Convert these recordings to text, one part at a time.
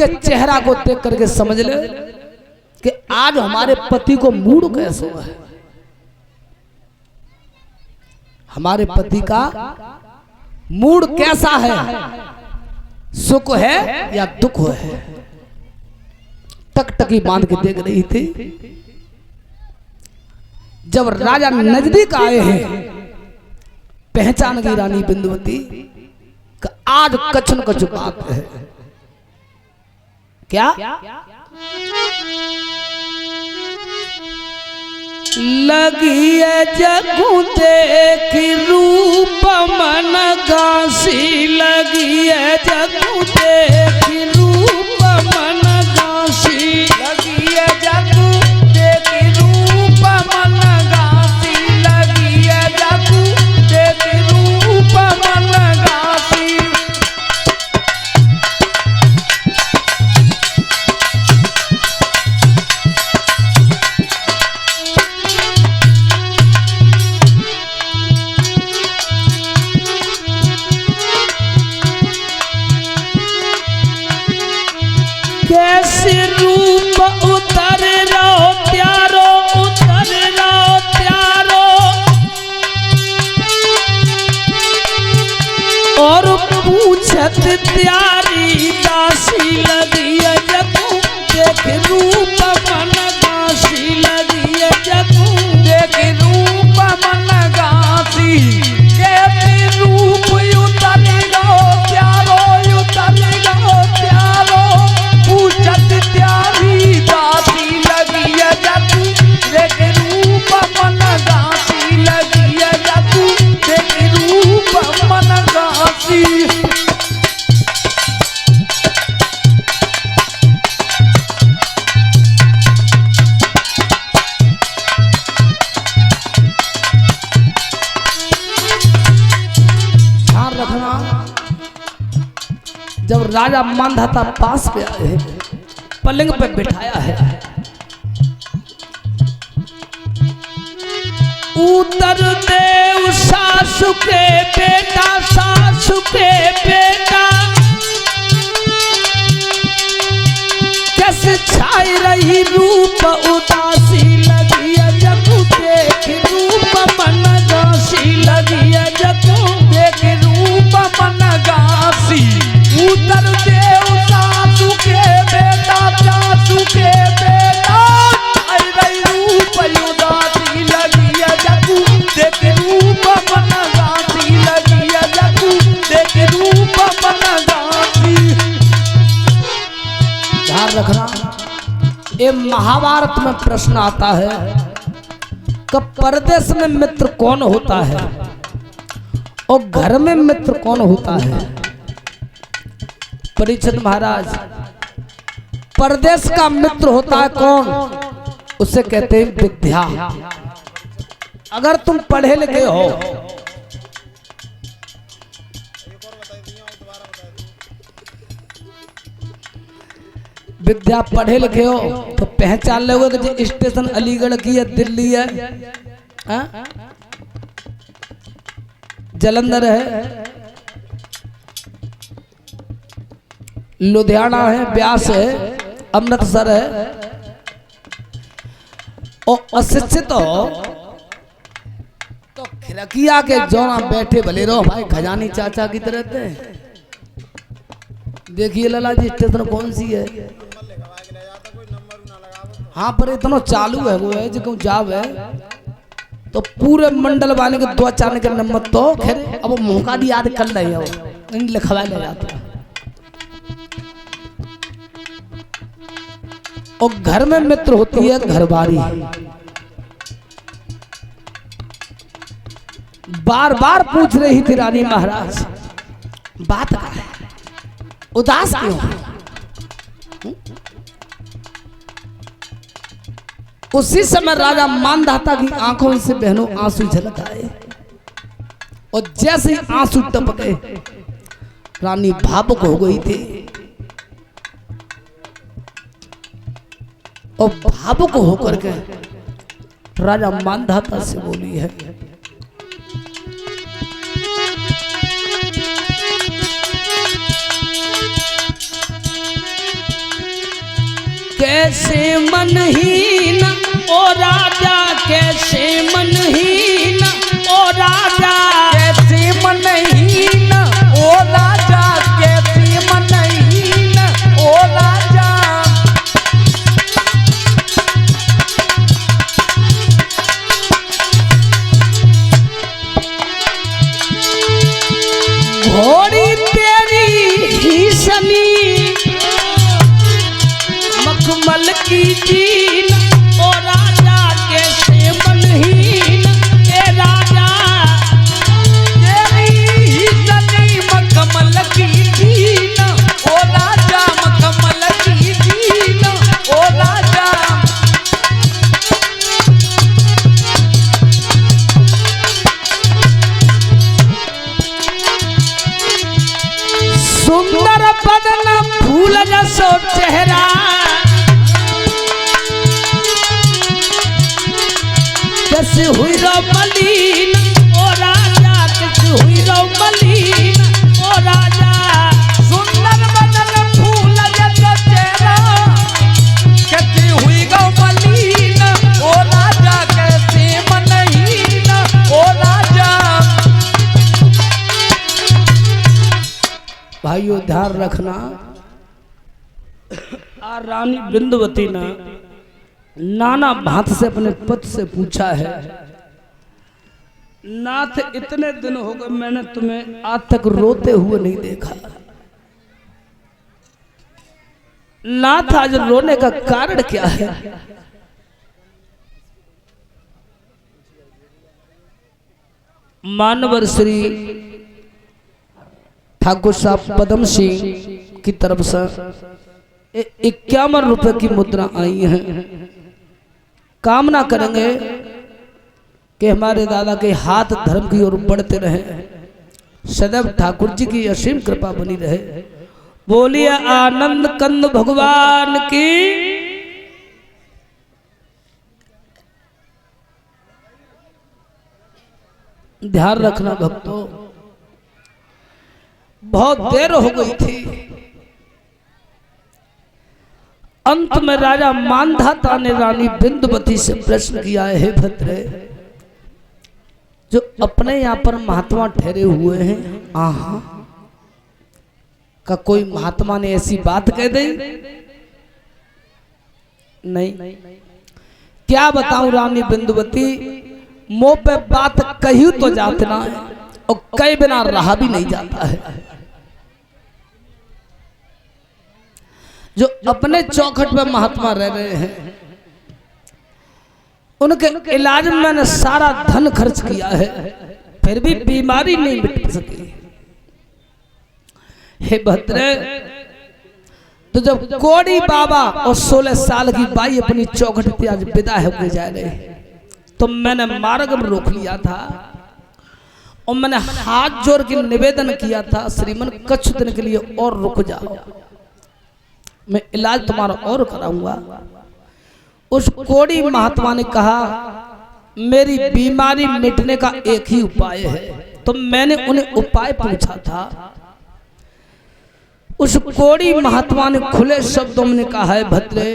के चेहरा को देख करके समझ ले कि आज हमारे पति को मूड कैसा है, हमारे पति का मूड कैसा है, सुख है या दुख है। टकटकी बांध के देख रही थी। जब राजा नजदीक आए हैं, पहचान गई रानी बिंदुवती कि आज कछ न कछ बात है। क्या? लगी है जगू देख रूप मन गासी, लगी है जगू देख रूप मन गासी, लगी है जगू देख रूप मन गासी, लगी है जगू देख रूप मन गासी। कैसे रूप उतर रहो प्यारो, उतर रहो प्यारो, और पूछत प्यारी दासी, लगी है जगू देख रूप मन गासी, लगी है जगू देख रूप मन गासी। कैसे रूप उतर रहो प्यारो, उतर रहो प्यारो, पूछत प्यारी दासी, लगी है जगू देख रूप मन गासी, लगी है जगू देख रूप मन गासी। ध्यान रखना, जब राजा मानधाता पास पे आए हैं, पलंग पे बिठाया है, उतर देव सासु के बेटा, सासु के बेटा, कैसे छाई रही रूप उदासी, लगी है जगू देख रूप मन गासी, लगी है जगू देख रूप मन गासी। उतर देव सासु के बेटा, सासु के बेटा, आई रही रूप उदासी, लगी है जगू देख रूप मन गासी, लगी है जगू देख रूप मन गासी। ध्यान रखना, ये महाभारत में प्रश्न आता है कि परदेश में मित्र कौन होता है और घर में मित्र कौन होता है। परीक्षित महाराज, परदेश का मित्र होता है कौन? उसे कहते हैं विद्या। अगर तुम पढ़े लिखे हो, विद्या पढ़े लिखे हो तो पहचान लोगे कि जो स्टेशन अलीगढ़ की है, दिल्ली है, जलंधर है, लुधियाना है, ब्यास है, अमृतसर है। और अशिक्षित हो तो खिड़किया के जौना बैठे भले रहो भाई, खजानी चाचा की तरह थे। देखिए लाला जी स्टेशन कौन सी है, हाँ पर इतना चालू है वो है जो जाब है तो पूरे मंडल वाले के 2-4 के नंबर तो खैर अब मौका भी याद कर रहे हो, इन लिखवा ले जाता। और घर में मित्र होती है घरवारी। बार बार पूछ रही थी रानी महाराज, बात क्या है, उदास क्यों है? उसी समय राजा मानधाता की आंखों से बहनों आंसू झलक आए और जैसे ही आंसू टपके रानी भावुक हो गई थी और भावुक होकर के राजा मानधाता से बोली है, कैसे मनहीन ओ राजा, कैसे मनहीन ओ राजा, कैसे मनहीन ओ राजा, कैसे मनहीन ओ राजा। घोड़ी तेरी ही सनी मखमल की जीन ओ राजा, कैसे मनहीन ए राजा, तेरी ही सनी मखमल की जीन ओ राजा, मखमल की जीन ओ राजा। सुंदर बदन फूल जसो चेहरा, कैसे हुई रो मलीन ओ राजा, कैसे हुई रो मलीन ओ राजा। सुंदर बदन फूल जैसा चेहरा, कैसी हुई गौ मलीन ओ राजा, कैसे मनहीन ओ राजा। भाइयों ध्यान रखना, आ रानी बिंदुवती ने नाना भांत से अपने पति से पूछा है, नाथ इतने दिन हो गए मैंने तुम्हें आज तक रोते हुए नहीं देखा, नाथ आज रोने का कारण क्या है? मानवर श्री ठाकुर साहब पदम सिंह की तरफ से 51 रुपए की मुद्रा आई है। कामना करेंगे कि हमारे दादा के हाथ धर्म की ओर बढ़ते रहे, सदैव ठाकुर जी की असीम कृपा बनी रहे। बोलिए आनंद कंद भगवान की। ध्यान रखना भक्तों, बहुत देर हो गई थी। अंत में राजा मानधाता ने रानी बिंदुवती से प्रश्न किया है, हे भद्रे, जो अपने यहाँ पर महात्मा ठहरे हुए हैं, आहा का कोई महात्मा ने ऐसी बात कह दी? नहीं। क्या बताऊं रानी बिंदुवती, मुंह पे बात कही तो जाते ना है और कई बिना रहा भी नहीं जाता है। जो अपने चौखट पे महात्मा रह रहे हैं, उनके इलाज में मैंने सारा धन खर्च किया है, फिर भी बीमारी नहीं मिट सकी। हे भद्रे, तो जब कोड़ी बाबा और 16 साल की बाई अपनी चौखट पे आज विदा होके जा रहे, तो मैंने मार्ग में रोक लिया था और मैंने हाथ जोड़ के निवेदन किया था, श्रीमन कुछ दिन के लिए और रुक जाओ, मैं इलाज तुम्हारा और कराऊंगा। उस कोड़ी महात्मा ने कहा, मेरी बीमारी मिटने का एक ही उपाय है। तो मैंने उन्हें उपाय पूछा था। उस कोड़ी महात्मा ने खुले शब्दों में कहा है, भद्रे,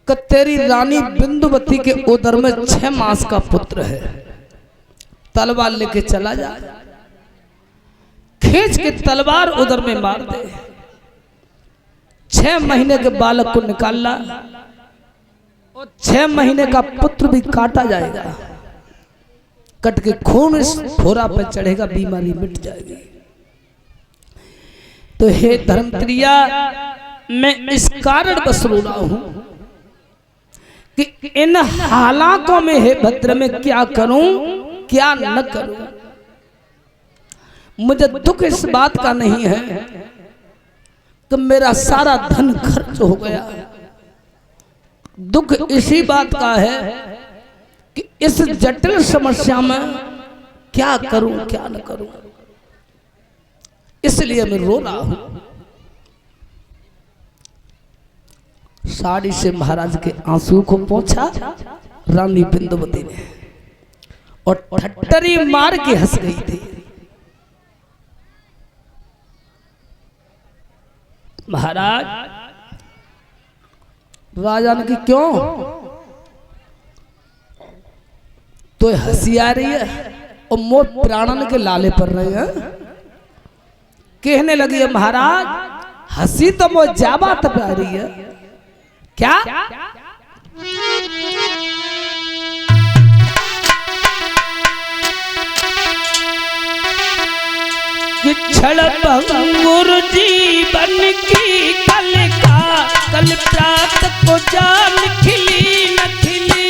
कि तेरी रानी बिंदुवती के उदर में 6 मास का पुत्र है, तलवार लेके चला जा, खींच के तलवार उदर में मार दे। 6 महीने के बालक को निकाल ला और 6 महीने का पुत्र भी काटा जाएगा, कट के खून इस फोरा पर चढ़ेगा, बीमारी मिट जाएगी। तो हे धर्मप्रिया, मैं इस कारण बस रो रहा हूं कि इन हालातों में हे भद्र में क्या करूं क्या न करूं। मुझे दुख इस बात का नहीं है कि मेरा सारा धन खर्च हो गया, दुख इसी बात का है कि इस जटिल समस्या में क्या करूं क्या न करूं, इसलिए मैं रो रहा हूं। साड़ी से महाराज के आंसू को पोंछा रानी बिंदुवती ने और ठट्टरी मार के हंस गई थी। महाराज राजा ने की क्यों? तो हंसी आ रही है और मोह प्राणन के लाले पर रहे हैं। कहने लगी है महाराज हंसी तो मोह जाबा तब आ रही है क्या? क्षण भंगुर जीवन की कल का कल प्रात को जान खिली न खिली।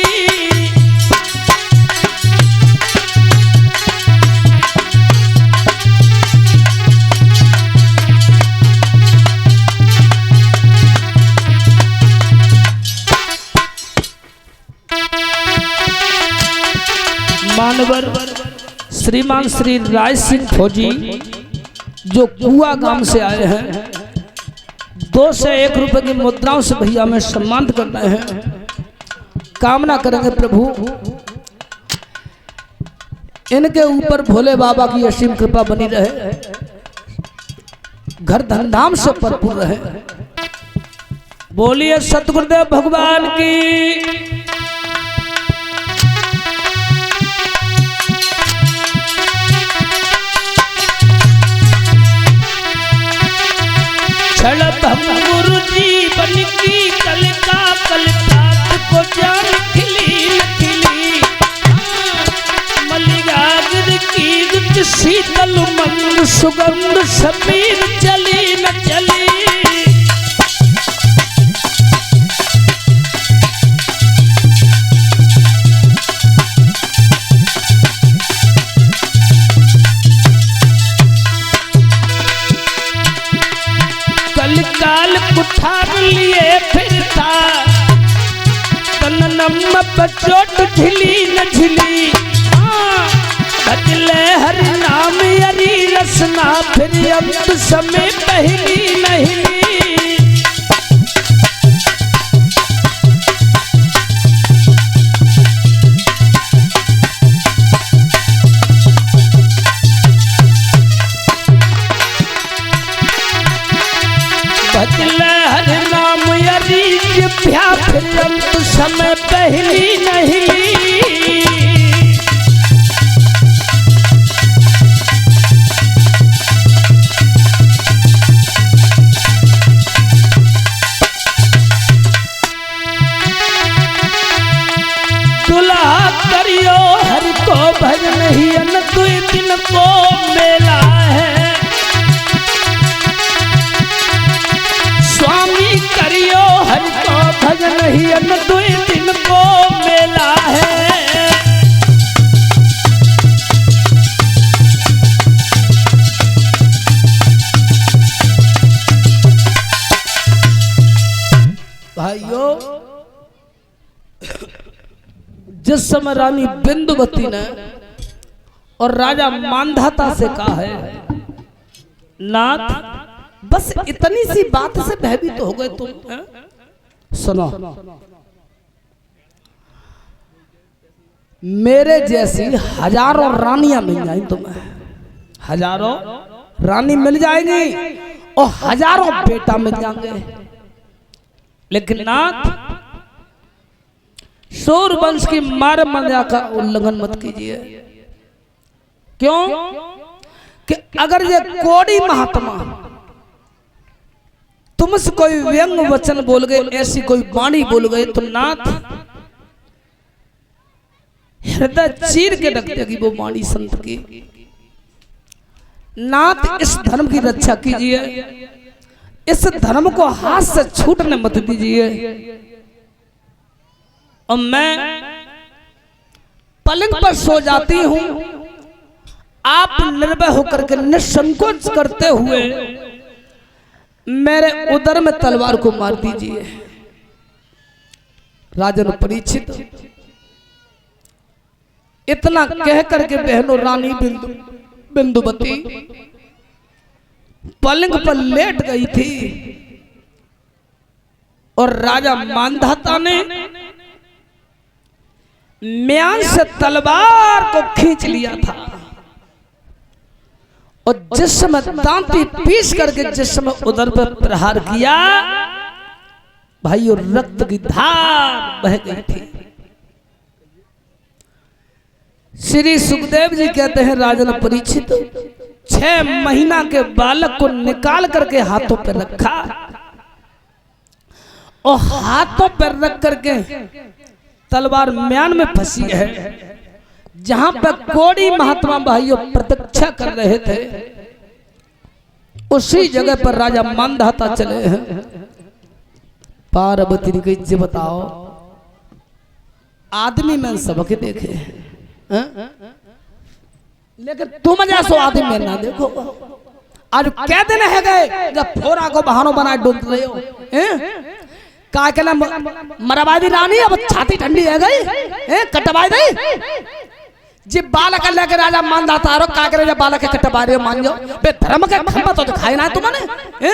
मानवर श्रीमान श्री राय सिंह फौजी जो कुआ गांव से आए हैं 2 से 1 रुपए की मुद्राओं से भैया में सम्मानित कर रहे हैं। कामना करेंगे प्रभु इनके ऊपर भोले बाबा की असीम कृपा बनी रहे, घर धनधाम से भरपूर रहे। बोलिए सतगुरुदेव भगवान की। क्षण भंगुर जीवन की कल का कल प्रात को जान खिली न खिली। मलियागिर की रुच शीतल मंद सुगंध समीर चली न चली। काल कुठार लिए फिरता तन नम चोट झिली न झिली। बदले हर नाम यरी रसना फिर अंत समय पहली नहीं। हर नाम यरी जिभ्या फिर अंत समय पहली नहीं। दुल्हा करियो हर को भजन ही अन 2 दिन को मेला है। स्वामी करियो हर को भजन ही अन 2 दिन को मेला है। भाइयों जिस समय रानी बिंदुवती ने और राजा मांधाता से कहा है नाथ बस इतनी सी बात से भयभीत हो गए तुम। सुनो मेरे जैसी हजारों रानियां मिल जाएंगी तुम्हें, हजारों रानी मिल जाएंगी और हजारों बेटा मिल जाएंगे, लेकिन नाथ सूर्यवंश की मार मर्यादा का उल्लंघन मत कीजिए। क्यों कि अगर ये कोड़ी महात्मा तुमसे कोई व्यंग वचन बोल गए, ऐसी कोई वाणी बोल गए तो नाथ हृदय चीर के रख देगी वो वाणी संत की। नाथ इस धर्म की रक्षा कीजिए, इस धर्म को हाथ से छूटने मत दीजिए। और मैं पलंग पर सो जाती हूं, आप निर्भय होकर के निसंकोच करते हुए मेरे उदर में तलवार को मार दीजिए। राजन परीक्षित इतना कह करके बहनों रानी बिंदुवती पलंग पर लेट गई थी और राजा मांधाता ने म्यान से तलवार को खींच लिया था और जिस समय दांती पीस करके जिस समय उधर पर प्रहार किया भाइयों रक्त की धार बह गई थी। श्री सुखदेव जी कहते हैं राजन परीक्षित 6 महीना के बालक को निकाल करके हाथों पर रखा और हाथों पर रख करके तलवार म्यान में फंसी है। जहां पर कोड़ी महात्मा भाइयों प्रतीक्षा कर रहे थे उसी जगह पर राजा मानधाता चले हैं। पार्वती ने कही बताओ आदमी में सबके देखे हैं, लेकिन तुम जैसो आदमी में ना देखो। आज क्या दिन है गए जब फोरा को बहानों बना ढूंढ रहे हो, का कहना मरवादी रानी अब छाती ठंडी है गई कटवाई गई जी बालक लेके राजा मानधाता रो का करे जब बालक के कटवा रहे हो मान जाओ बे धर्म के खंबा तो दिखाई ना तुमने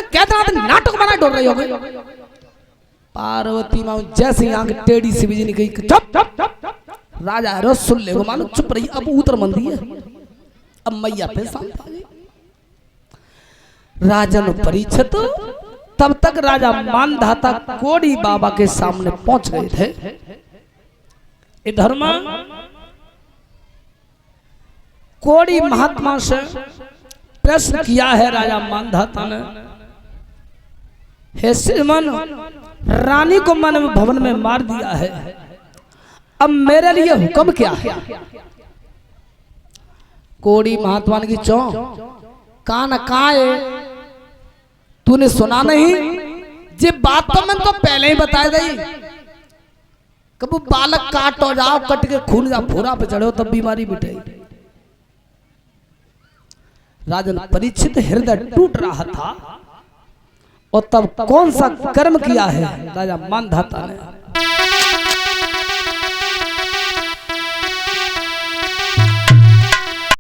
क्या तरह नाटक बना ढूंढ रही हो गई। पार्वती माँ जैसे आंख टेढ़ी सी बिजली गई चुप राजा रो सुन ले मानो चुप रही। अब उतर मंदी है अब मैया पे शांत आ गई। राजन परीक्षित तब तक राजा मानधाता कोड़ी बाबा के सामने पहुंच गए थे। इधर में कोड़ी महात्मा से प्रश्न किया है राजा मानधाता ने, हे श्रीमान रानी को मन भवन में मार दिया है, अब मेरे लिए हुक्म क्या है। कोड़ी महात्मा ने की चौ कान काए तूने सुना नहीं जी बात तो मैंने तो पहले ही बता दी। कब बालक काटो जाओ कट के खून जा फोरा पे चढ़ो तब बीमारी मिटेगी। राजन परीक्षित हृदय टूट रहा था और तब कौन सा कर्म किया है राजा मानधाता ने।